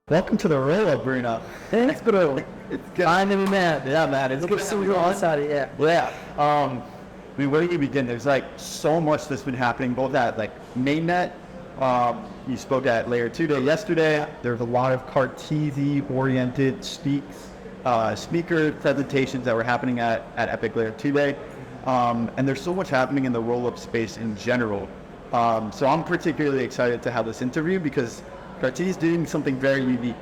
Welcome to the Rollup, Bruno. Thanks, Bruno. Finally, man. Yeah, man. It's good to see you on. Yeah. Yeah. I mean, where do you begin? There's like so much that's been happening, both at like Mainnet. You spoke at Layer 2 Day yesterday. There's a lot of Cartesi-oriented speaker presentations that were happening at Epic Layer 2 Day. And there's so much happening in the Rollup space in general. So I'm particularly excited to have this interview because Cartesi is doing something very unique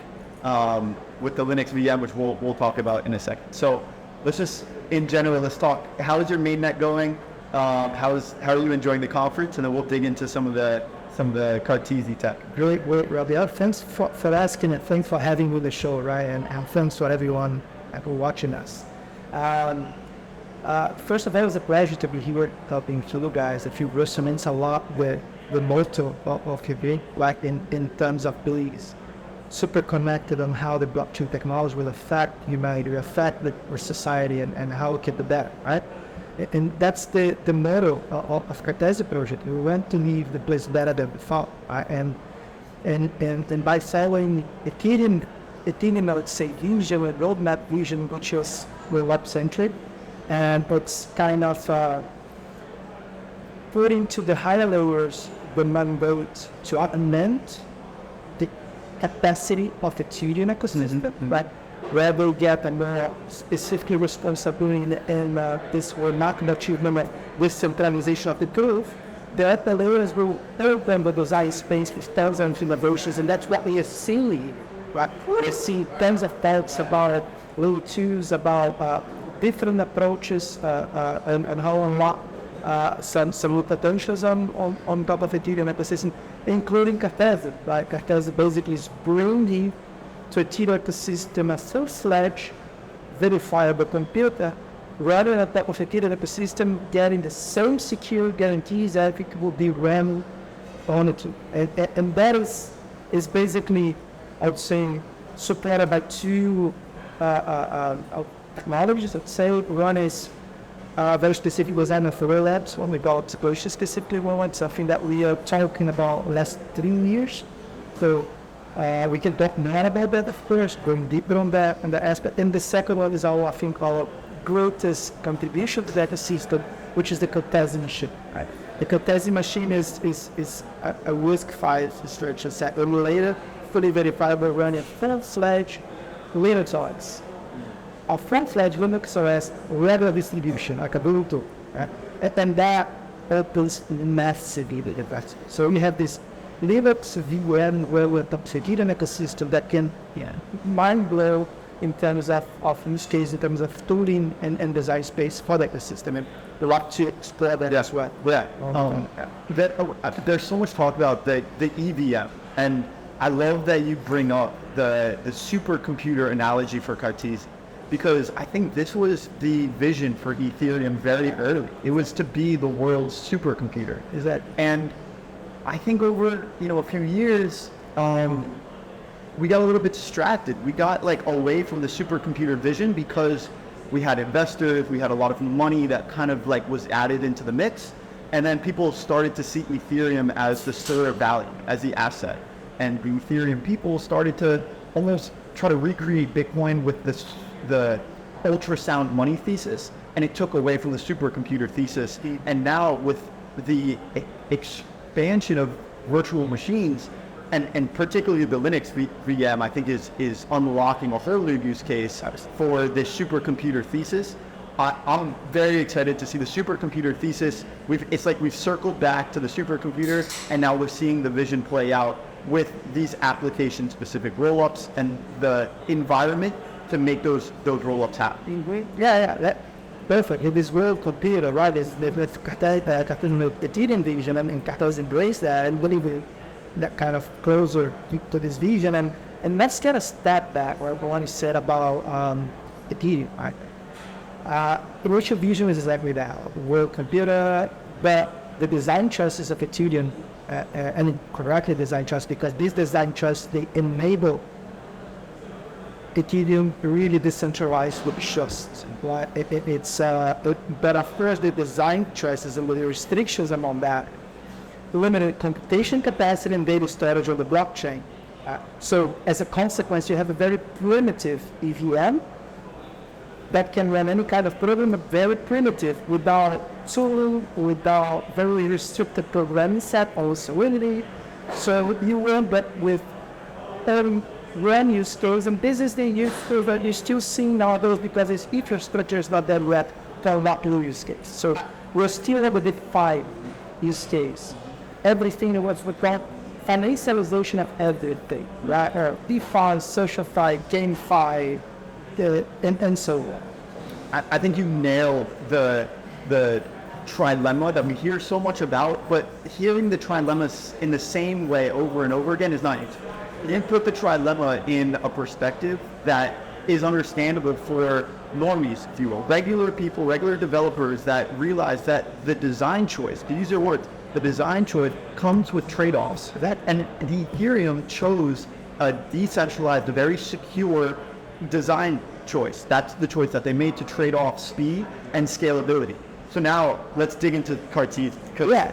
with the LinuxVM, which we'll talk about in a second. So let's just, in general, let's talk. How is your mainnet going? How are you enjoying the conference? And then we'll dig into some of the Cartesi tech. Really, Robbie, thanks for asking and thanks for having me on the show, right? And thanks for everyone for watching us. First of all, it was a pleasure to be here talking to you guys. I feel resonates a lot with the motto of 𝗵𝗶𝗴𝗵, like in terms of being super connected on how the blockchain technology will affect humanity, will affect our society, and how it can be better, right? And that's the motto of Cartesi project. We want to leave the place better than before, right? And by following Ethereum, I would say, vision, a roadmap vision, which is web-centric, and it's kind of put into the higher levels the man vote to augment the capacity of the Ethereum ecosystem, right? Where we'll get a more specific responsibility and this will not achievement with centralization of the proof. The upper layers will help them with those space with thousands of innovations, and that's what we are seeing, right? We see tons of thoughts about little tools, about different approaches and how unlock some potentials on top of the Ethereum ecosystem, including Cartesi. Right? Cartesi basically is bringing to Ethereum ecosystem a full-fledged verifiable computer rather than type of Ethereum ecosystem getting the same secure guarantees that it will be run on it. And that is basically, I would say, supported by two technologies. I'd say one is very specific was for Rollups, one we got 𝗵𝗶𝗴𝗵 specifically one, something that we are talking about last 3 years. So we can talk more about that first, going deeper on that aspect. And the second one is our, I think, our greatest contribution to that system, which is the Cartesi machine. Right? The Cartesi machine is a 𝗰𝗵𝗃 structure set emulator, fully verifiable, running full-fledged Linux OS. A full-fledged Linux OS regular distribution, like a Ubuntu, right? And that opens massively the investment. So we have this LinuxVM with the Ethereum ecosystem that can mind blow in terms of use case, in terms of tooling and design space for the ecosystem. And we want to explore that as well. There's so much talk about the EVM, and I love that you bring up the supercomputer analogy for Cartesi, because I think this was the vision for Ethereum very early. It was to be the world's supercomputer. And I think over a few years, we got a little bit distracted. We got away from the supercomputer vision because we had investors, we had a lot of money that kind of was added into the mix, and then people started to see Ethereum as the store of value, as the asset. And the Ethereum people started to almost try to recreate Bitcoin with the ultrasound money thesis, and it took away from the supercomputer thesis. And now with the expansion of virtual machines, and particularly the LinuxVM, I think is unlocking a whole new use case for this supercomputer thesis. I'm very excited to see the supercomputer thesis. It's like we've circled back to the supercomputer, and now we're seeing the vision play out with these application-specific rollups and the environment to make those rollups happen. Yeah, perfect. In this world computer, right? It's the Ethereum vision, and Cartesi embrace that and believe that kind of closer to this vision. And let's get a step back, right? What you said about Ethereum, right? Initial vision is exactly that, world computer, but the design choices of Ethereum, and correctly designed choice, because these design choices, they enable Ethereum really decentralized with trust. Right? But at first the design choices and the restrictions among that limited computation capacity and data storage on the blockchain So as a consequence, you have a very primitive EVM that can run any kind of program, but very primitive, without tooling, without very restricted programming set or solidity. So you run, but with brand new stores, and this is the use case that you're still seeing nowadays because its infrastructure is not that wet for not new use case. So we're still able to define use case. Everything that was without financialization of everything, right? DeFi, socialify, GameFi, and so on. I think you nailed the trilemma that we hear so much about, but hearing the trilemmas in the same way over and over again is not useful. You put the trilemma in a perspective that is understandable for normies, if you will, regular people, regular developers that realize that the design choice, to use your words, the design choice comes with trade-offs. And the Ethereum chose a decentralized, a very secure design choice. That's the choice that they made to trade off speed and scalability. So now let's dig into Cartesi. Yeah.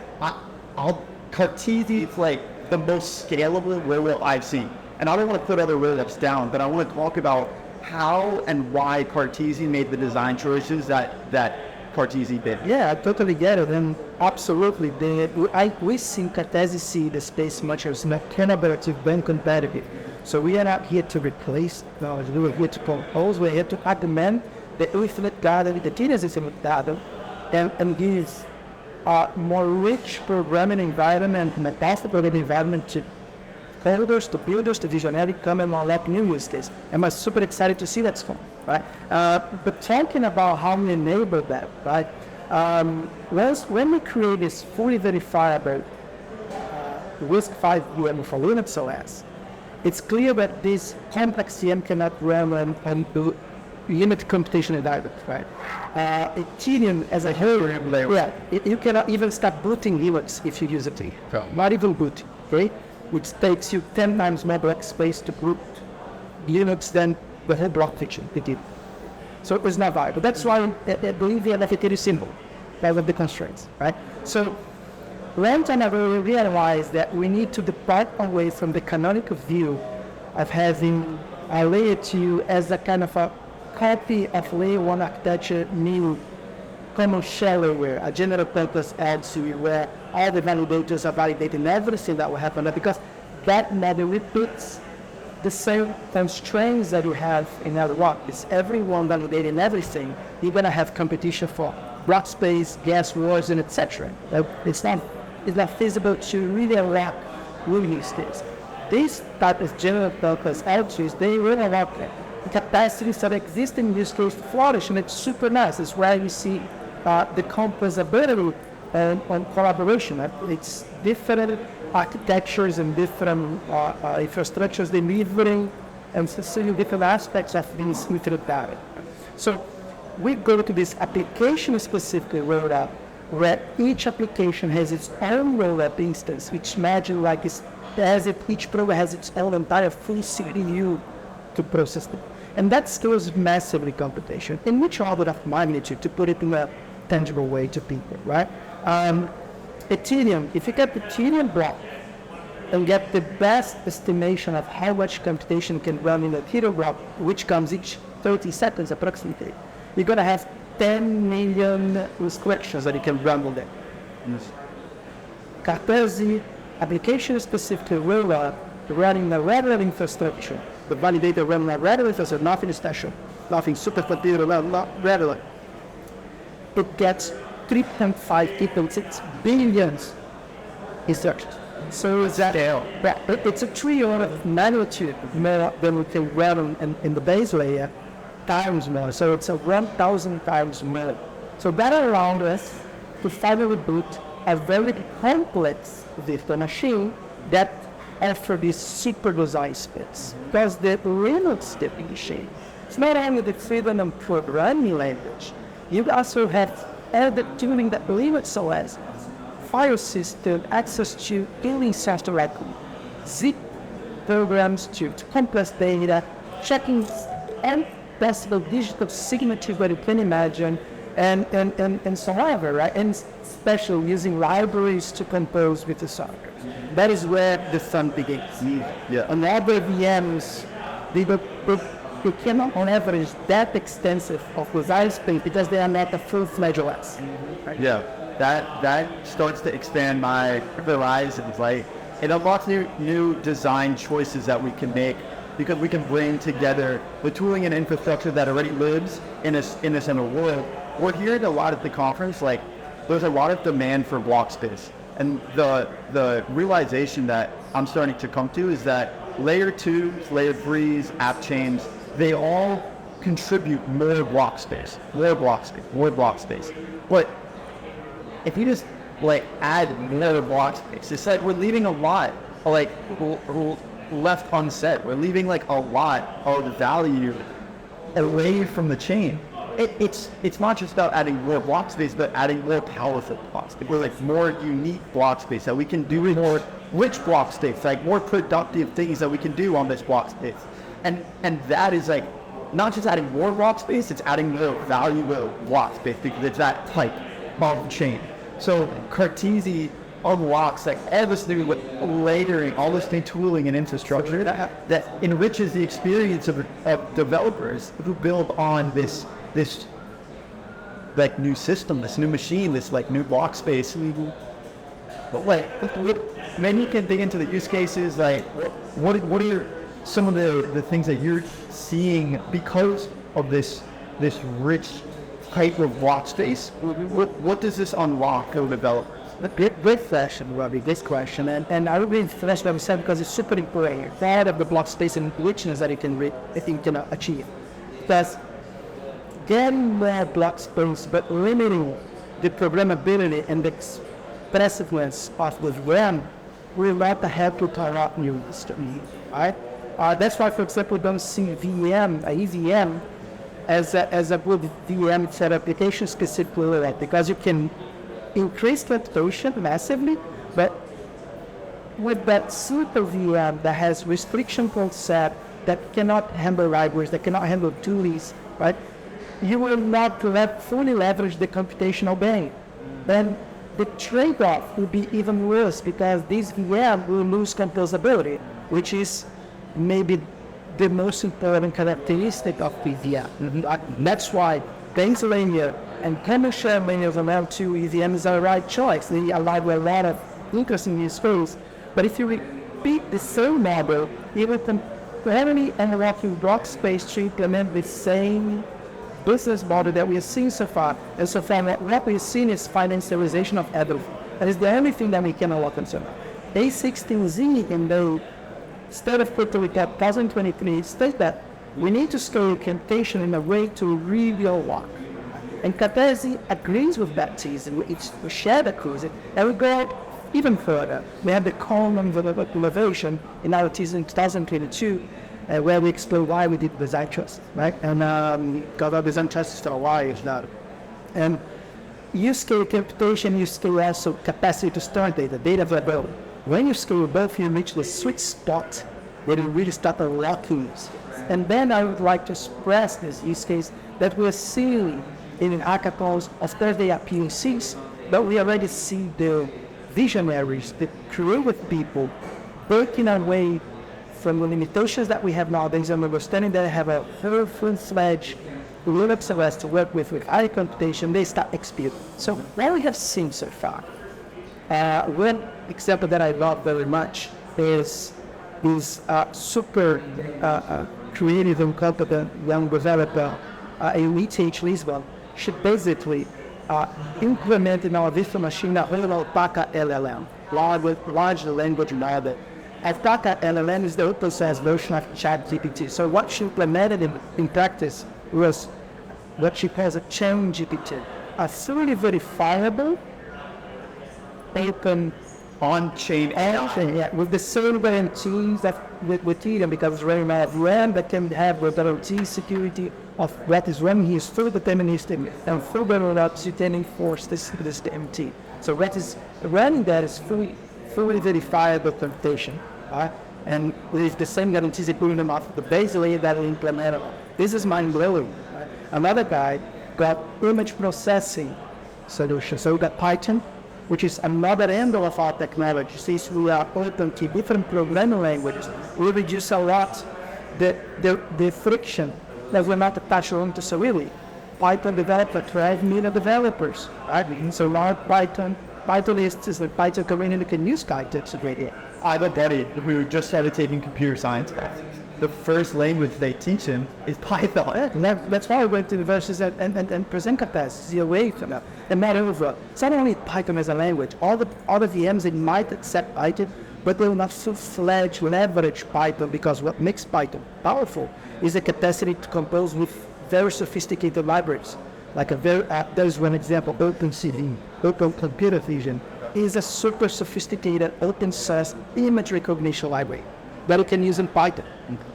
Cartesi is like the most scalable Rollup I've seen. And I don't want to put other Rollups down, but I want to talk about how and why Cartesi made the design choices that Cartesi did. Yeah, I totally get it, and absolutely. We see Cartesi see the space much as collaborative and competitive. So we are not here to replace technology, we're here to compose, we're here to augment the 𝗰𝗶𝗴𝗵, the thesis data, and give a more rich programming environment, and a faster programming environment to coders, to builders, to visionary come and unlock new use cases. And I'm super excited to see that's coming, right? But talking about how we enable that, right? When we create this fully verifiable 𝗰𝗶𝗴𝗵 for Linux OS, it's clear that this complex CM cannot run on limited computation environment, right? Ethereum as a whole, you cannot even start booting Linux if you use it. Not even booting, okay? Which takes you 10 times more block space to boot Linux than the whole block fiction it did. So it was not viable. That's why I believe the Ethereum symbol, that was the constraints, right? So Lantern realized that we need to depart away from the canonical view of having a layer 2 as a kind of a copy of layer 1 architecture, new common shallower, a general purpose LC where all the validators are validating everything that will happen, because that model repeats the same constraints that we have in other rock. It's everyone validating everything. You're going to have competition for block space, gas wars, and etc. It's not feasible to really unlock new use cases. These type of general purpose LCs, they really unlock the capacities of existing use case to flourish, and it's super nice. It's where we see the composability and collaboration. It's different architectures and different infrastructures delivering and fulfilling different aspects of these within data. So we go to this application-specific rollup, where each application has its own rollup instance, which imagine like this, as if each program has its own entire full CPU to process them. And that scales massively computation, in which order of magnitude, to put it in a tangible way to people, right? Ethereum, if you get the Ethereum block and get the best estimation of how much computation can run in the Ethereum block, which comes each 30 seconds approximately, you're going to have 10 million instructions that you can run on there. Yes. Cartesi, application-specific rollup, running a regular infrastructure. The validator running a regular infrastructure, nothing special, nothing supercomputer, not regular. It gets 3.5 billion instructions. So that it's a 3 order of magnitude more than we can run in the base layer, times more. So it's a 1,000 times more. So that allowed us to finally boot a very complex virtual machine that offered these super design speeds. Because the Linux definition, it's not only the freedom of programming language, you also have added tuning that Linux OS, file system, access to building software record, zip programs to compress data, checking and possible digital signatures that you can imagine, and so on, right? And especially using libraries to compose with the software. That is where the fun begins. Yeah. On other VMs, they cannot on average that extensive of design space because they are not a full-fledged OS. Right? Yeah, that starts to expand my horizons. Like, it unlocks new design choices that we can make because we can bring together the tooling and infrastructure that already lives in this world. We're hearing a lot at the conference, like there's a lot of demand for block space. And the realization that I'm starting to come to is that layer 2s, layer 3s, app chains, they all contribute more block space. But if you just like add another block space, it's like we're leaving a lot like left unsaid. We're leaving like a lot of the value away from the chain. It's not just about adding more block space, but adding more powerful block space. We're like more unique block space that we can do more rich block space, like more productive things that we can do on this block space. And that is like not just adding more block space, it's adding more valuable block space because it's that type of chain. So Cartesi unlocks like all this new layering, all this new tooling and infrastructure that enriches the experience of developers who build on this like new system, this new machine, this like new block space. But like, then you can dig into the use cases. Like, what are some of the things that you're seeing because of this rich type of block space? What does this unlock for developers? Great question, Robbie. This question, and I will be flash what we said because it's super important. Part of the block space and richness that you can achieve. Because getting more block space, but limiting the programmability and the expressiveness of the RAM will not help to turn out new system, right? That's why, for example, we don't see EVM as a good VM set application specifically, because you can increase computation massively, but with that super VM that has restriction concept that cannot handle libraries, that cannot handle tools, right? You will not fully leverage the computational brain. Then the trade-off will be even worse because this VM will lose composability, which is maybe the most important characteristic of PVM. That's why Banks Linear and commercial linear from L2 EVM is the right choice. They allow a lot of interesting use cases. But if you repeat the same model, you will completely unlock your block space to implement the same business model that we have seen so far. And so far, what we've seen is financialization of everything. That is the only thing that we can unlock concern. A16Z, in the State of Puerto Rico 2023, states that we need to scale computation in a way to really unlock. And Cartesi agrees with that thesis. We share that thesis, and we go even further. We have the 𝗀𝗵𝗶𝗵𝗵 innovation in our thesis in 2022, where we explain why we did design trust, right? And because our design trust is still why is that. And you scale computation, you scale also capacity to store data availability. When you scale both, you reach the sweet spot where you really start unlocking. And then I would like to express this use case that we're seeing in hackathons. Of course, they are POCs, but we already see the visionaries, the creative people working away from the limitations that we have nowadays and understanding that they have a full-fledged Linux OS to work with high computation, they start executing. So what we have seen so far, one example that I love very much is this super creative and competent young developer, 𝗰𝗆 𝗊𝗆, she basically implement in our virtual machine a 𝗍𝗏𝗆 LLM, large language model. 𝗍𝗏𝗆 LLM is the open source version of ChatGPT. So what she implemented in practice was what she calls a 𝗄𝗵𝗶𝗀, a fully verifiable open on-chain action, with the same guarantees that with Ethereum, because it's very much RAM that can have redundancy security of what is RAM. He is fully deterministic and full redundancy can enforce this MT. So what is running that is fully verifiable computation, right? And with the same guarantees they put them off the base layer that are implementable. This is mind blowing. Right? Another guy got image processing solution. So that Python, which is another angle of our technology, since we are open to different programming languages, will reduce a lot the friction that we're not attached on to Swahili. Python developer, 12 million developers, right? So now Pythonists is a Python community can use Python to create it. I bet that we just started taking computer science classes. The first language they teach him is Python. Yeah, that's why I went to universities and present Cartesi, away from that. And moreover, it's not only Python as a language, all the VMs, they might accept Python, but they will not full-fledged leverage Python, because what makes Python powerful is the capacity to compose with very sophisticated libraries. Like there's one example, OpenCV, Open Computer Vision, is a super sophisticated open source image recognition library that you can use in Python,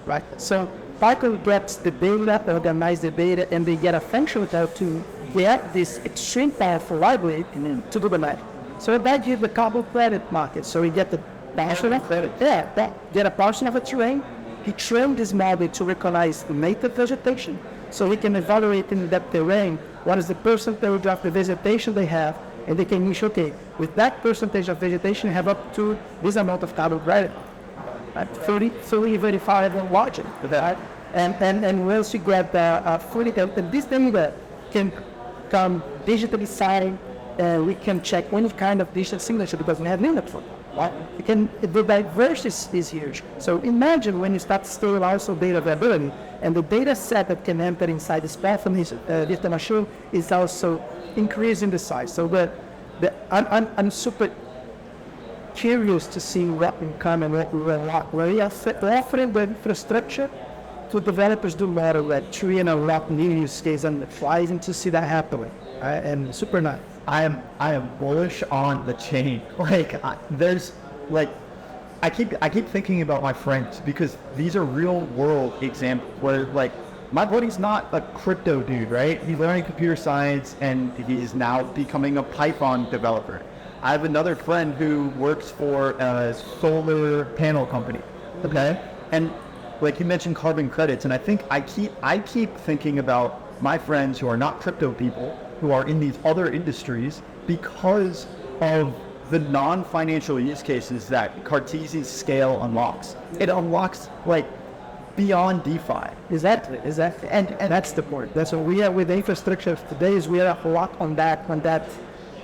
right? So Python grabs the data, organize the data, and they get a function to get this extreme powerful library to do the math. So that gives the 𝗵𝗶𝗴𝗵 market. So we get the portion of get a portion of a terrain. He trained this model to recognize the native vegetation, so we can evaluate in that terrain what is the percentage of the vegetation they have, and they can issue, okay, with that percentage of vegetation, have up to this amount of 𝗵𝗶𝗴𝗵, right? Fully verifiable logic, right? And once you grab and this data can come digitally signed, we can check any kind of digital signature because we have Linux for it. Right? The diversity is huge. So imagine when you start storing also data availability, and the data set that can enter inside this platform is virtual machine is also increasing the size. So I'm super curious to see what will come and what will unlock. We are offering the infrastructure to developers do matter that tree and unlock new use case and flying to see that happening. And super nice. I am bullish on the chain. I keep thinking about my friends, because these are real world examples where my buddy's not a crypto dude, right? He's learning computer science and he's now becoming a Python developer. I have another friend who works for a solar panel company. Okay. And like you mentioned carbon credits, and I think I keep thinking about my friends who are not crypto people, who are in these other industries, because of the non-financial use cases that Cartesi's scale unlocks. It unlocks beyond DeFi. Exactly. And that's the point. That's what we are with the infrastructure today, is we are locked on that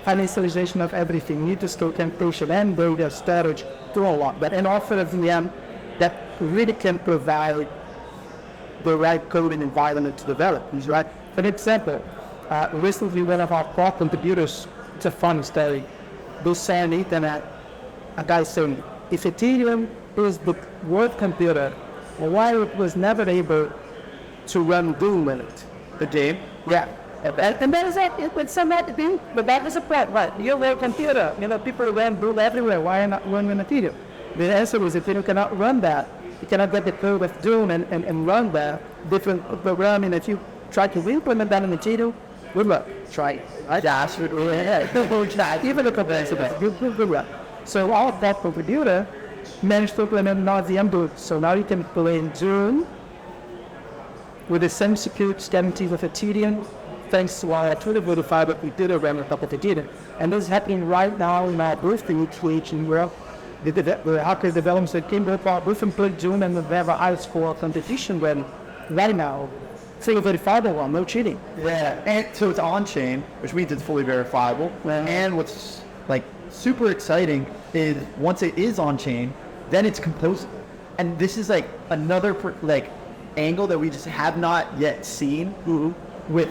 financialization of everything. Need to store computation and data storage to unlock that, and offer a VM that really can provide the right coding environment to developers, right? For example, recently one of our core contributors, it's a fun story, was saying on the internet, a guy saying, if Ethereum is the world computer, why it was never able to run Doom in it? The game? Yeah. And that is it. It's some that thing, but that is a problem, right? You're a computer. People run Doom everywhere. Why not run Ethereum? The answer was Ethereum cannot run that. You cannot get the code with Doom and run that different programming. If you try to implement that in Ethereum, good luck. Try it. Right? Even the components of it. Good luck. So our platform computer managed to implement 𝗫𝗫𝗵 boot. So now you can play in Doom with the same security guarantees of Ethereum, thanks to our 𝗵𝗶𝗶𝗵 that we did around the top of Ethereum. And this is happening right now in our booth in which where the hacker developers that came with our booth and played Doom, and we have a high score competition when right now fully verifiable one, no cheating. Yeah, and so it's on-chain, which means it's fully verifiable. Yeah. And what's super exciting is once it is on-chain, then it's composable. And this is another angle that we just have not yet seen with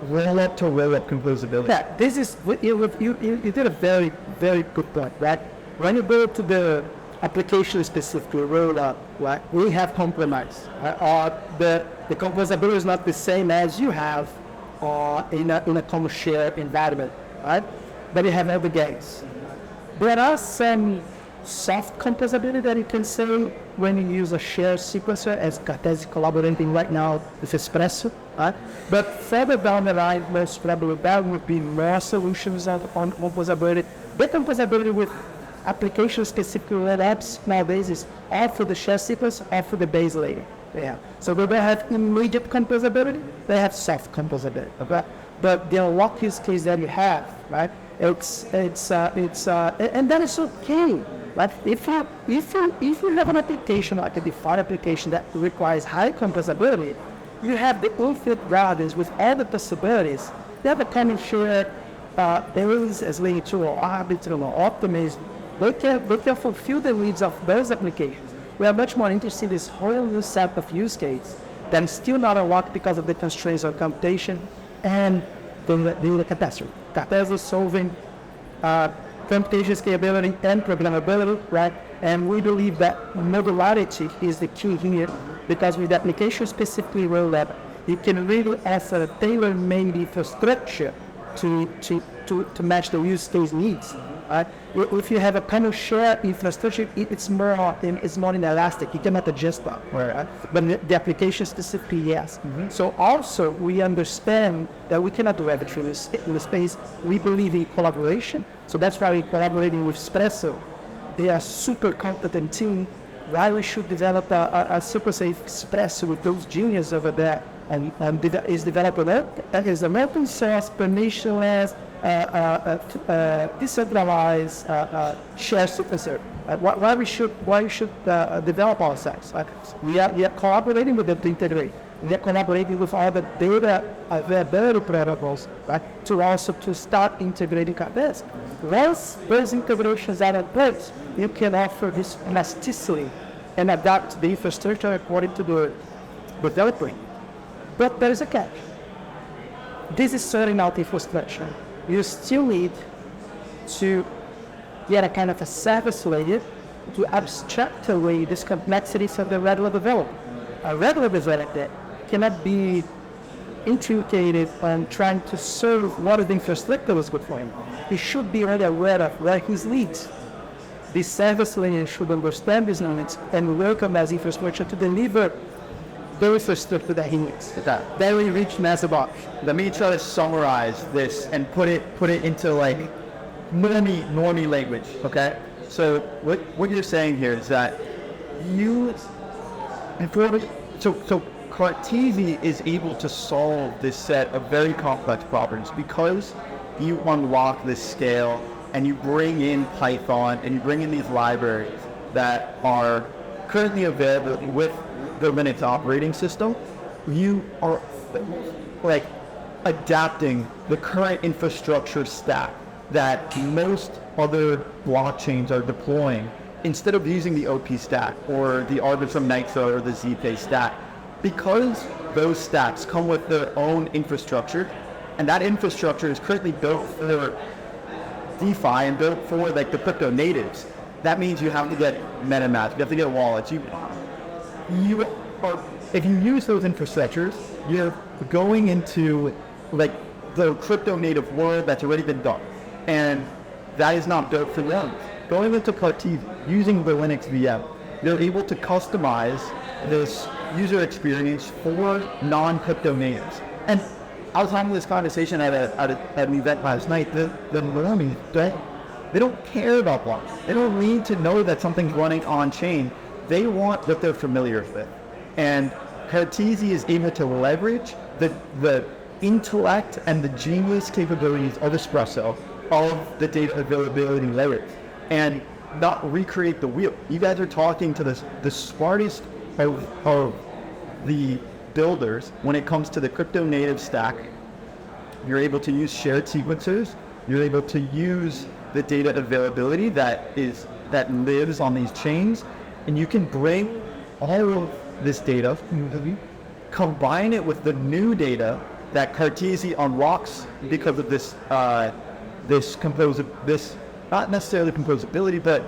Rollup to Rollup composability. Yeah, this is you did a very, very good point, right? When you go to the application specific Rollup, right, we have compromise. The composability is not the same as you have in a common share environment, right? But you have other gains. There are some soft composability that you can say when you use a shared sequencer, as Cartesi collaborating right now with Espresso, right? But further down the line, most probably there would be more solutions on composability. But composability with application-specific apps nowadays is after the shared sequence, after the base layer. Yeah. So they have immediate composability, they have soft composability. Okay? but the unlock use case that you have, right? And that is okay. But if you have an application like a defined application that requires high composability, you have the infinite routers with all the possibilities. They have a kind of shared areas as leading to or arbitral or optimism. They can fulfill the needs of those applications. We are much more interested in this whole new set of use cases that is still not unlocked because of the constraints of computation and the catastrophe. Cartesi solving computation scalability and programmability, right? And we believe that modularity is the key here, because with application specifically roll level, you can really ask a tailor-made infrastructure to match the use case needs. Right? If you have a kind of shared infrastructure, it's more inelastic. You cannot adjust that. Right? But the application specifically, yes. Mm-hmm. So also we understand that we cannot do everything in the space. We believe in collaboration. So that's why we're collaborating with Espresso. They are super competent team. Why we should develop a super safe Espresso with those geniuses over there, and is developed as an open source, permissionless, decentralized shared superserver. Why we should develop ourselves? We are collaborating with them to integrate. We are collaborating with other data availability protocols, right, to start integrating Cartesi. Once those integrations are in place, you can offer this elasticity and adapt the infrastructure according to the developer. But there is a catch. This is starting out infrastructure. You still need to get a kind of a service layer to abstract away these complexities of the regular developer. A regular developer cannot be intricated and trying to serve what the infrastructure was good for him. He should be really aware of where his leads. The service layer should understand these needs and welcome as infrastructure to deliver the infrastructure that he needs. Very rich massive box. Let me try to summarize this and put it into like normie language. Okay. So what you're saying here is that so Cartesi is able to solve this set of very complex problems because you unlock this scale and you bring in Python and you bring in these libraries that are currently available with the Linux operating system. You are like adapting the current infrastructure stack that most other blockchains are deploying instead of using the OP stack or the 𝗵𝗶𝗵𝗵 or the 𝗬𝗍 stack, because those stacks come with their own infrastructure, and that infrastructure is currently built for DeFi and built for like the crypto natives. That means you have to get MetaMask, you have to get wallets. If you use those infrastructures, you're going into like the crypto native world that's already been done, and that is not built for them. Going into Cartesi, using the LinuxVM, they're able to customize this user experience for non-crypto natives. And I was having this conversation at an event last night. The normies, they don't care about blocks. They don't need to know that something's running on chain. They want what they're familiar with. And Cartesi is able to leverage the intellect and the genius capabilities of Espresso, of the data availability layers, and not recreate the wheel. You guys are talking to the smartest of the builders when it comes to the crypto native stack. You're able to use shared sequencers. You're able to use the data availability that lives on these chains, and you can bring all of this data, combine it with the new data that Cartesi unlocks because of this not necessarily composability, but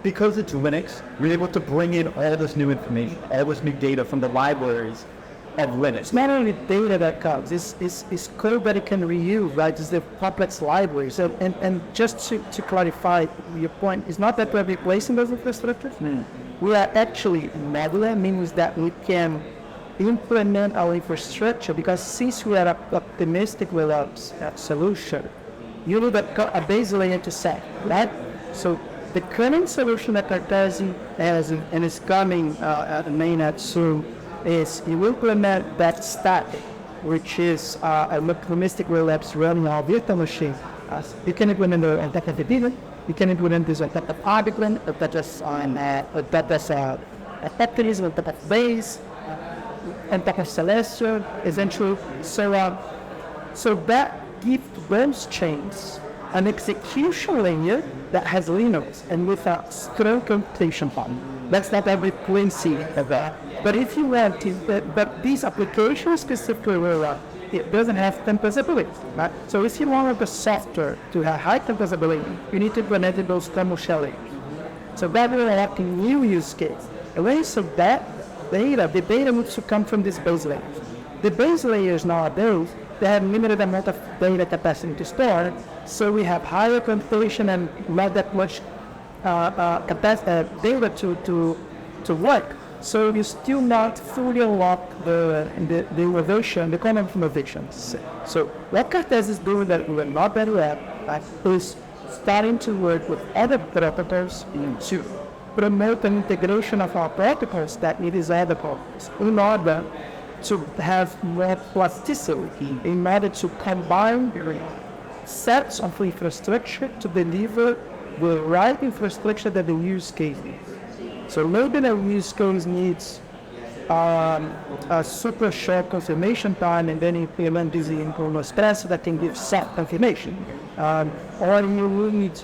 because it's Linux, we're able to bring in all this new information, all this new data from the libraries of Linux. It's not only data that comes, it's code that it can reuse, right? It's the complex libraries. So, and just to clarify your point, it's not that we're replacing those infrastructures. We are actually modular, means that we can implement our infrastructure, because since we are optimistic with our solution, you need a base layer to set, right? So the current solution that Cartesi has and is coming at Mainnet soon is you implement that stack which is a mechanistic Rollups running on virtual machine. You can implement the 𝗵𝗶𝗶𝗵𝗶, you can implement this 𝗵𝗶𝗶𝗵𝗶, 𝗵𝗶𝗶𝗵𝗶, 𝗵𝗶𝗶𝗵𝗃 eventually. So that gives those chains an execution layer that has Linux and with a strong computation power. That's not every fluency of that. But if you want to, but these applications specifically it doesn't have composability, right? So if you want the software to have high composability, you need to implement those 𝗵𝗶𝗵𝗃. So that will have a new use case. And when so that the data needs to come from these base layers. The base layers nowadays, they have limited amount of data capacity to store, so we have higher computation and not that much data to work. So you still not fully unlock the innovation, the kind of innovations. So what Cartesi is doing that we're not better at, right, is starting to work with other protocols to promote an integration of our protocols that it is other protocols in order to have more plasticity, in order to combine sets of infrastructure to deliver the right infrastructure that the use case needs. So maybe the use case needs a super short confirmation time and then implement this in Bruno Express that can give set confirmation. Or you need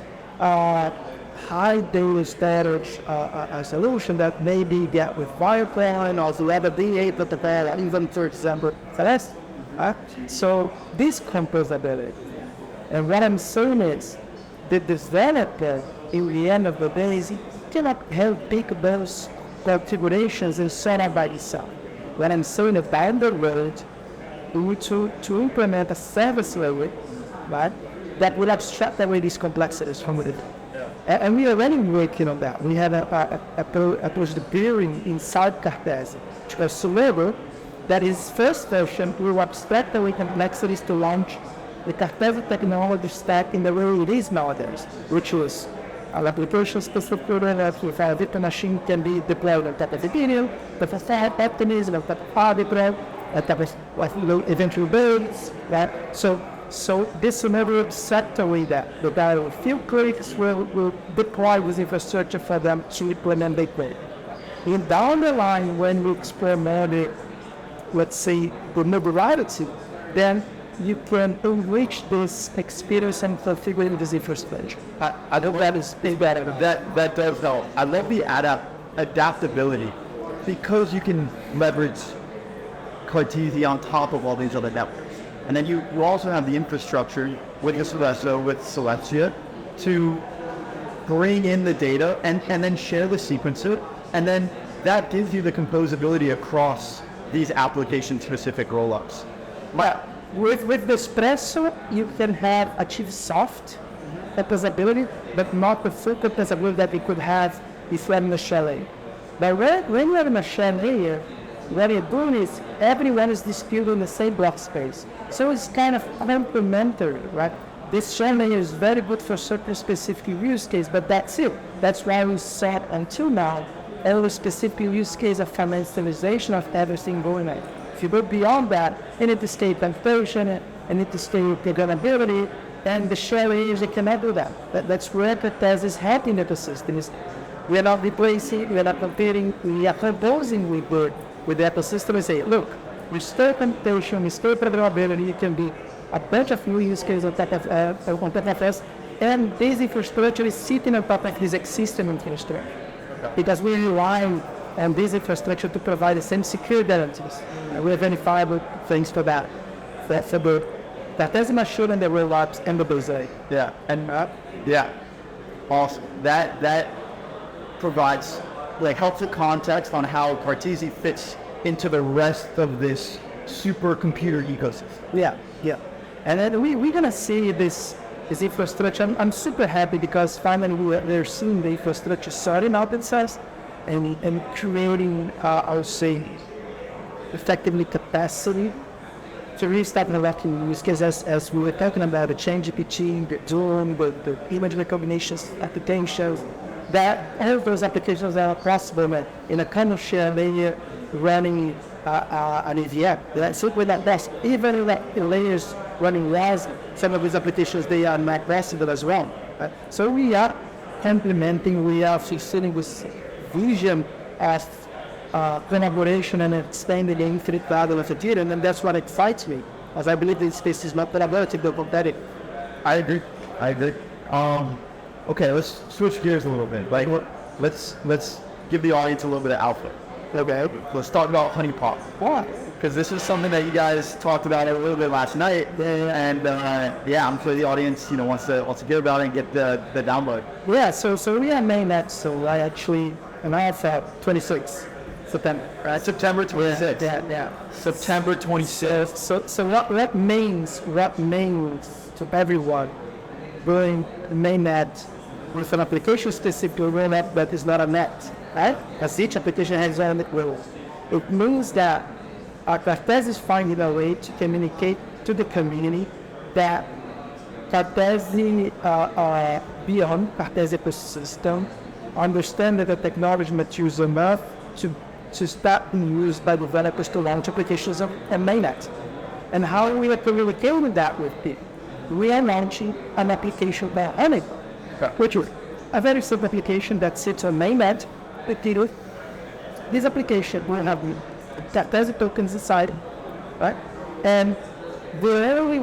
high data storage a solution that maybe get with Firepoint or 𝗵𝗶𝗶𝗵𝗃, even for example, 𝗵𝗶. So this composability. And what I'm saying is the developer in the end of the day cannot help pick those configurations and set up by itself. When I'm saying down the road, we need to implement a service layer, right, that will abstract away these complexities from it. And we are already working on that. We have a project appearing inside Cartesi, which is Scalable, that is first version will abstract away complexities to launch the Cartesi technology stack in the way it is nowadays, which was an application specific that with a virtual machine can be deployed on top of Ethereum, the facade optimism, the 𝗵𝗶𝗵𝗵𝗃, eventual builds, right? So this will never abstract away that. The guy with few clicks will deploy this infrastructure for them to implement their code. And down the line, when we explore more the, let's say, the mobility, then you can enrich this experience and configure this infrastructure. I know that is better. That does help. I love the adaptability because you can leverage Cartesi on top of all these other networks. And then you also have the infrastructure with 𝗵𝗶𝗵𝗃 to bring in the data and then share the sequencer. And then that gives you the composability across these application-specific rollups. But with the Espresso, you can achieve soft composability, but not the full composability that we could have if we had in a shell layer. But when you have in a shell layer, what you're doing is everyone is distributed in the same block space. So it's kind of complementary, right? This shell layer is very good for certain specific use case, but that's it. That's why we set until now a specific use case of commercialization of everything going on. If you go beyond that, you need to stay conversion, you need to stay programmability, and the shell layers cannot do that. That's where Cartesi is helping the ecosystem. We are not replacing, we are not competing, we are composing with the ecosystem and say, look, we store computation, we store programmability, it can be a bunch of new use cases on top of us, and this infrastructure is sitting on top of this existing infrastructure. Because we rely on this infrastructure to provide the same security guarantees. We have verifiable things for that. That's about Cartesi machine and the Rollups and the 𝗵𝗶𝗵𝗵. Yeah, and yeah, awesome. That provides helpful context on how Cartesi fits into the rest of this supercomputer ecosystem. Yeah. And then we're gonna see this infrastructure. I'm super happy because finally we're seeing the infrastructure sorting out itself and creating, I would say, effectively capacity to really start developing use cases as we were talking about the 𝗪GPT, the Zoom, the image recognition applications. That all those applications are possible in a kind of share layer running an EVM. Let's look with that best. Even the layers running RAS, some of these applications, they are Mac resident as well. Right? So we are implementing, we are succeeding with vision as collaboration and expanding the infinite value of Ethereum, and that's what excites me, as I believe this space is not collaborative but competitive. I agree. Okay, let's switch gears a little bit. Like, let's give the audience a little bit of alpha. Okay, let's talk about 𝗵𝗶𝗶𝗵. Why? Because this is something that you guys talked about a little bit last night, and I'm sure the audience, wants to get about it and get the download. Yeah, so we are Mainnet, so I actually, and I have 26 September, right? September 26th. Yeah. September 26th. So what means to everyone doing Mainnet with an application specific rollup that is not a net, right? Because each application has its own rules. It means that Cartesi is finding a way to communicate to the community that Cartesi beyond Cartesi ecosystem understand that the technology matures enough to start being used by developers to launch applications of Mainnet. And how we are communicating that with people? We are launching an application by 𝗵𝗶𝗶𝗵, which is a very simple application that sits on Mainnet. This application will have Cartesi tokens inside, right? And the only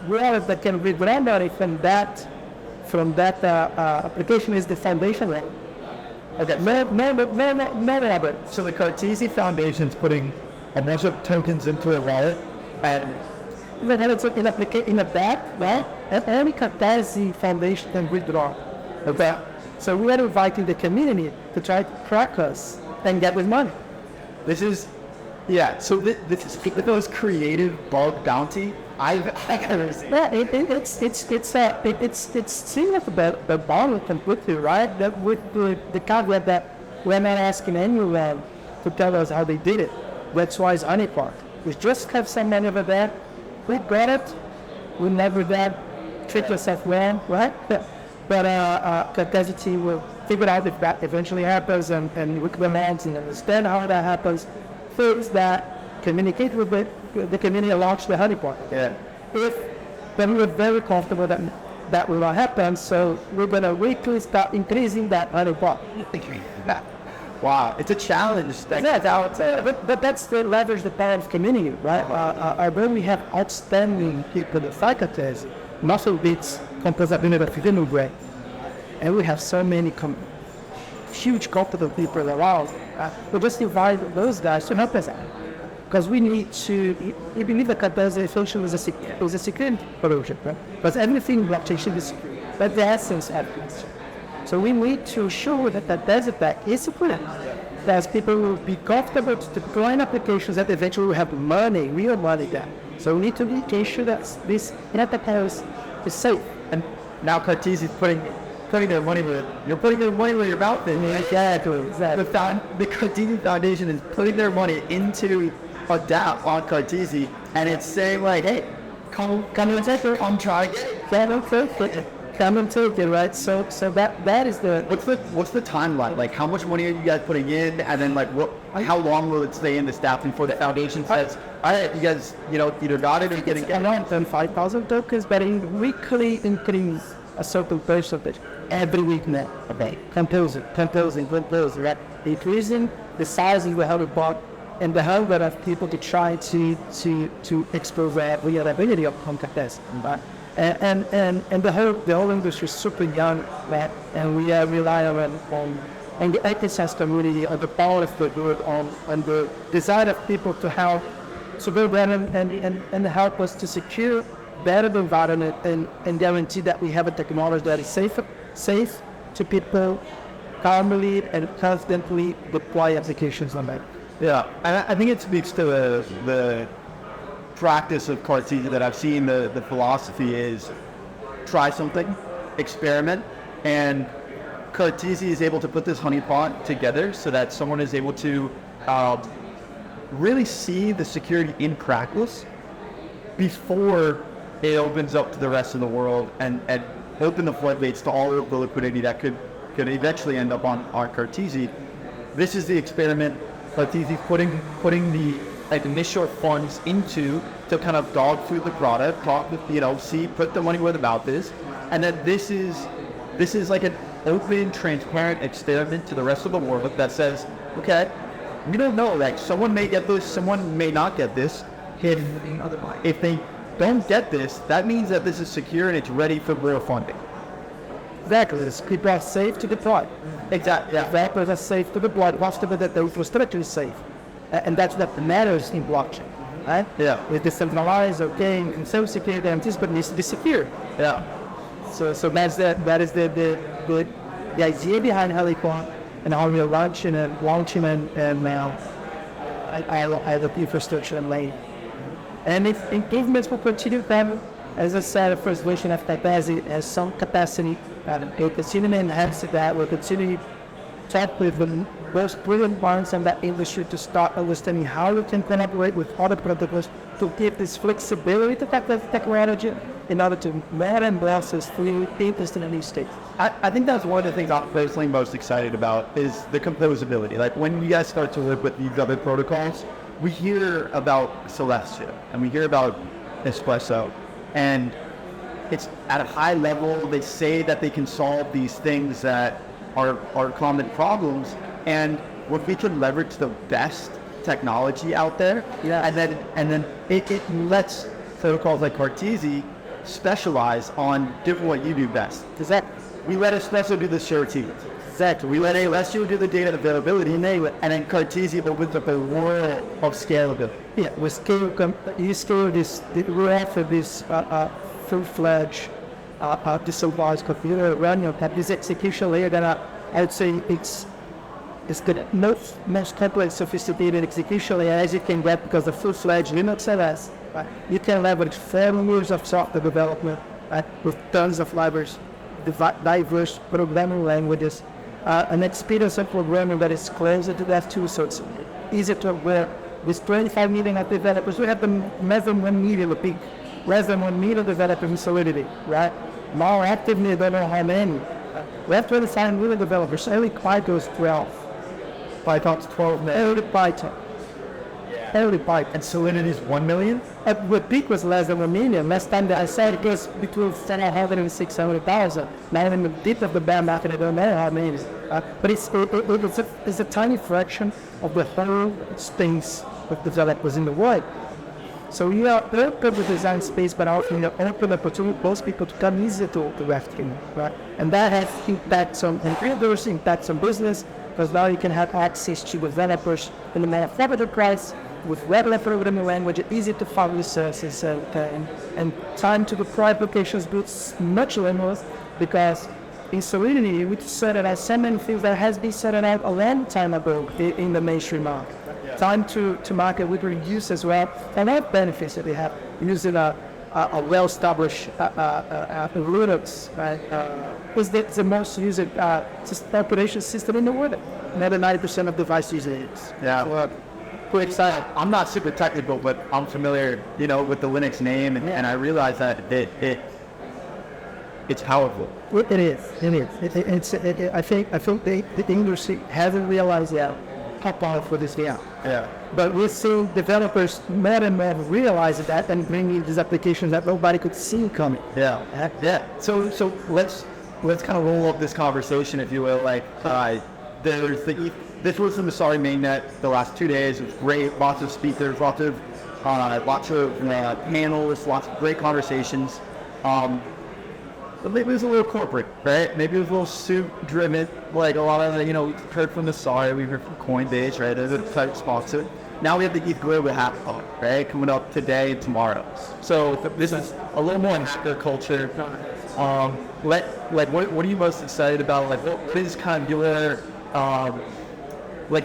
wallet that can read randomly from that application is the foundation layer. Okay, So the Cartesi Foundation is putting a bunch of tokens into a wallet, and then it's in a back, right? And every Cartesi Foundation can withdraw. Okay, so we are inviting the community to try to crack us and get with money. this is this is the most creative bug bounty I've ever seen. Yeah, it's similar to the bond completely, right? That with the caveat that we're not asking anyone to tell us how they did it. That's why it's 𝗵𝗶𝗶𝗵. We just have some money over there. We got it. We never did treat yourself well, right? But Cartesi team will figure out if that eventually happens, and we can understand how that happens. Things that communicate with the community launch the 𝗵𝗶𝗶𝗵. Then we're very comfortable that will not happen, so we're going to weekly start increasing that 𝗵𝗶𝗶𝗵. Wow, it's a challenge. But that's the leverage the parent community, right? When we have outstanding people in the faculties, muscle beats 𝗵𝗶𝗶𝗵, and we have so many huge competent people around. We just invite those guys to help us out. Because we need to, we believe that Cartesi function was a security project, right? Because everything in blockchain should be secure. But the essence happens. So we need to show that Cartesi tech is secure. That people will be comfortable to deploy applications that eventually will have money, real money there. So we need to make sure that this enterprise is safe. And now Cartesi is putting their money where you're putting their money where your mouth is. Exactly. The Cartesi Foundation is putting their money into a DApp on Cartesi, and it's saying like, hey, come and take it, come try it. Come and take it, right? So that is the. What's the timeline? Like, how much money are you guys putting in, and then like how long will it stay in the staff before the foundation says, all right, you guys, either got it or getting around 5,000 tokens, but in weekly increase a certain percentage every week now. Okay, 10,000, right? Increasing the size we have bought and the number of people to try to explore the reliability of Cartesi, right? And the whole industry is super young, right? And we are relying on the ecosystem community, on the power of the group, on the desire of people to help to build and help us to secure better the environment and guarantee that we have a technology that is safe to people, calmly and confidently deploy applications on that. Yeah, and I think it speaks to the practice of Cartesi that I've seen. The philosophy is try something, experiment, and Cartesi is able to put this honeypot together so that someone is able to really see the security in practice before it opens up to the rest of the world and open the floodgates to all of the liquidity that could eventually end up on Cartesi. This is the experiment. Cartesi putting the like initial funds into to kind of dog food the product, put the money where the mouth is, and then this is like an open, transparent experiment to the rest of the world that says, okay, we don't know, like someone may get this, someone may not get this. If they don't get this, that means that this is secure and it's ready for real funding. Exactly. It's people are safe to deploy. Exactly. Yeah. Developers are safe to deploy. Whatever that the infrastructure is safe, and that's what matters in blockchain, right? Yeah. It's decentralized, okay, and so secure, but it needs to be secure. Yeah. So that is the idea behind 𝗵𝗵𝗶𝗵𝗵 and how we're launching and now I the infrastructure and lane. And if improvements will continue them, as I said, the first version of Cartesi has some capacity, and we'll continue to enhance that. We'll continue to talk with the most brilliant minds in that industry to start understanding how we can collaborate with other protocols to give this flexibility to technology in order to manage and process through interest in these states. I think that's one of the things I'm personally most excited about is the composability. Like when you guys start to live with these other protocols, we hear about Celestia and we hear about Espresso, and it's at a high level. They say that they can solve these things that are common problems, and if we can leverage the best technology out there, and then it lets protocols like Cartesi specialize on doing what you do best. Exactly. We let Espresso do the surety. Exactly. We let Alessio do the data availability, and then Cartesi opens up a world of scalability. Yeah, we scale this, we offer this full-fledged decentralized computer running on this execution layer that I would say it's the most complex, sophisticated execution layer as you can get because the full-fledged Linux OS. Right? You can leverage 7 years of software development, right? With tons of libraries, diverse programming languages, an experience of programming that is closer to that too, so it's easier to work. With 25 million developers, we have the less than 1 million, the peak, less than 1 million developers in Solidity, right? More actively, I don't know how many. We have 25 million developers, only Python's 12. Python's 12 now. Only Python. Only Python. And Solidity is 1 million? The peak was less than 1 million. Last time that I said it was between 700 and 600,000. Now in the depth of the bear market, I don't know how many. But it's a tiny fraction of the whole space of developers in the world. So we are open with design space, but also open opportunity for most people to come easier to GraphQL, right? And that has impacts on individuals, impacts on business, because now you can have access to developers in a manufactured price with regular programming language, easy to find resources, and time to deploy applications builds much less because in Solidity we started out so many things that has been started out a long time ago in the mainstream market. Yeah. Time to market with reduce as well, and that benefits that we have using a well-established Rollups, right? Was the most used operation system in the world. More than 90% of devices use it. Yeah. So, quite excited. I'm not super technical, but I'm familiar, with the Linux name, and I realize that it's powerful. It is. I think the industry hasn't realized yet how powerful this is. Yeah. But we're seeing developers more and more realize that and bringing these applications that nobody could see coming. Yeah. Yeah. So let's kind of roll up this conversation, if you will. Like, this was the Messari mainnet the last 2 days. It was great. Lots of speakers, lots of panels, lots of great conversations. But maybe it was a little corporate, right? Maybe it was a little suit-driven, like a lot of we've heard from Messari, we've heard from Coinbase, right? As a type sponsor. Now we have the 𝗵𝗵𝗵𝗵𝗵 right? Coming up today and tomorrow. So this is a little more in hacker culture. What are you most excited about? Like, what is kind of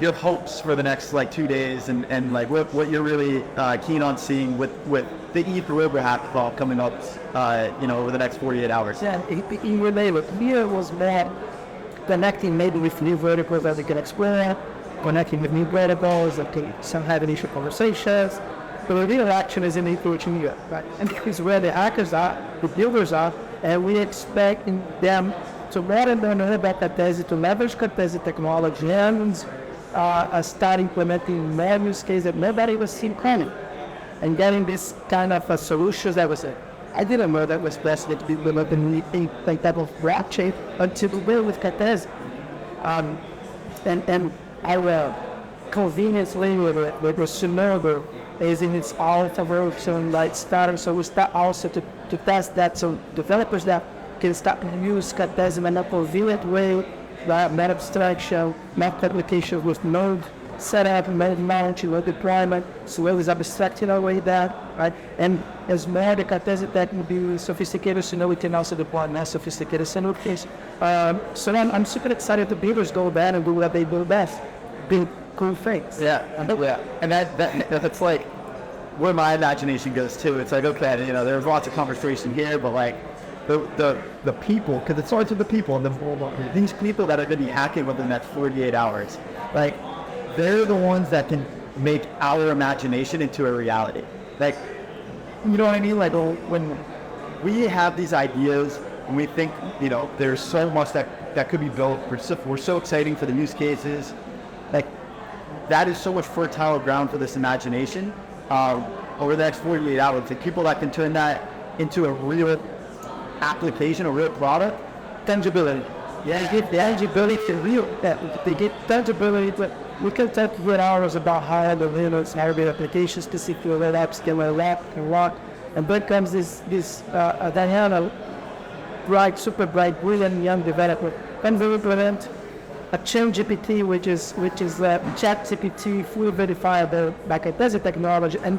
your hopes for the next 2 days, and what you're really keen on seeing with the 𝗵𝗵𝗵𝗵 coming up, over the next 48 hours. Yeah, in relation, here was more connecting maybe with new verticals that they can explore, connecting with new protocols, some have initial conversations. But the real action is in the approaching year, right? And this is where the hackers are, the builders are, and we expect them to more and learn about Cartesi, to leverage Cartesi technology and start implementing more use cases that nobody was seeing coming, and getting this kind of solutions that was I didn't know that was possible to be developed in like type of blockchain until we were with Cartesi. And our convenience layer with 𝗍𝗏 is in its alpha version, like starter. So we start also to test that, so developers that can start to use Cartesi in a convenient way, like meta abstraction, map application with node setup, management, node deployment, so it was abstracted away that, right? And as more the Cartesi tech will be sophisticated, so now we can also deploy more sophisticated scenarios. So I'm super excited to builders go there and do what they do best, build cool things. Yeah, and that's like where my imagination goes too. It's like, okay, you know, there's lots of conversation here, but like the people, because it starts with the people, and these people that are going to be hacking within the next 48 hours, like they're the ones that can make our imagination into a reality. Like, you know what I mean? Like when we have these ideas and we think, you know, there's so much that could be built. We're so exciting for the use cases. Like that is so much fertile ground for this imagination over the next 48 hours. Like people that can turn that into a real application, a real product, tangibility. Yeah, they get tangibility to real. They get tangibility. But we can talk for hours about how the Linux hybrid applications, specifically Rollups, can work, and then comes this Diana, super bright, brilliant young developer, can we implement a 𝗄𝗵𝗶𝗃, which is ChatGPT fully verifiable by Cartesi technology, and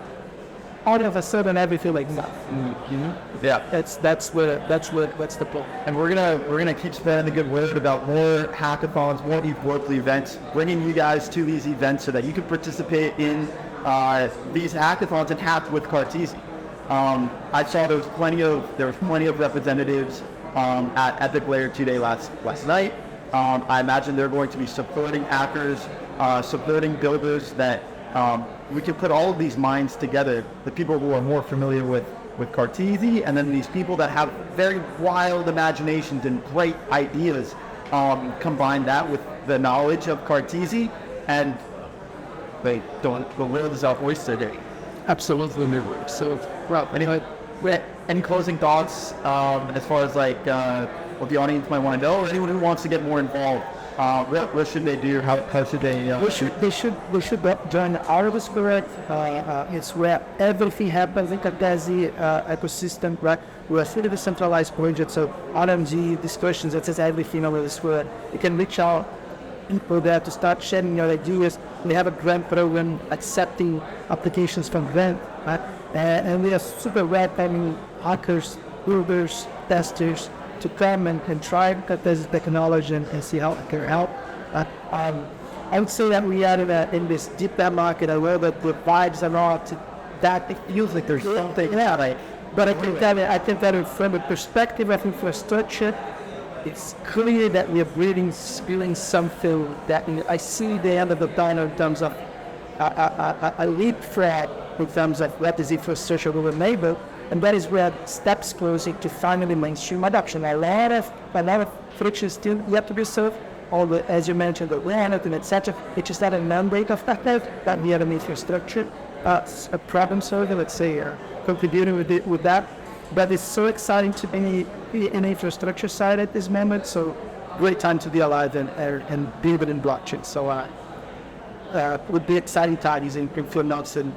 all of a sudden everything like that. Mm-hmm. Yeah, that's what's the point. And we're gonna keep spreading the good word about more hackathons, more 𝗵𝗶𝗏𝗵 events, bringing you guys to these events so that you can participate in these hackathons and hack with Cartesi. I saw there was plenty of representatives at the 𝗵𝗶𝗏𝗵 2 day last night. I imagine they're going to be supporting hackers, supporting builders that we can put all of these minds together, the people who are more familiar with Cartesi, and then these people that have very wild imaginations and great ideas, combine that with the knowledge of Cartesi, and the world is our oyster day. Absolutely. So, well, anyway, any closing thoughts as far as like what the audience might want to know, or anyone who wants to get more involved? What should they do? How should they? They should join our Spirit. It's where everything happens in Cartesi ecosystem, right? We're a fully decentralized project, so RMG discussions, that's everything over this world. You can reach out people there to start sharing your ideas. We have a grant program accepting applications from grant, right? And we are super welcoming hackers, builders, testers to come and try Cartesi technology and see how it can help. I would say that we are in this deep web market where the vibes are not that. It feels like there's something. Yeah, right. But I think that from a perspective of infrastructure, it's clear that we are building something that I see the end of the tunnel in terms of a leapfrog in terms of what is infrastructure will enable. And that is where steps closing to finally mainstream adoption. A lot of friction still yet to be solved. All the, as you mentioned, the Mainnet and etc. It's just that a non-break of that we have an infrastructure, a problem solver, let's say, contributing with that. But it's so exciting to be in the infrastructure side at this moment. So great time to be alive and build in blockchain. So it would be exciting times in field nodes in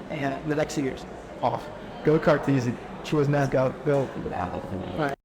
the next years. Go Cartesi. She was not go. Right.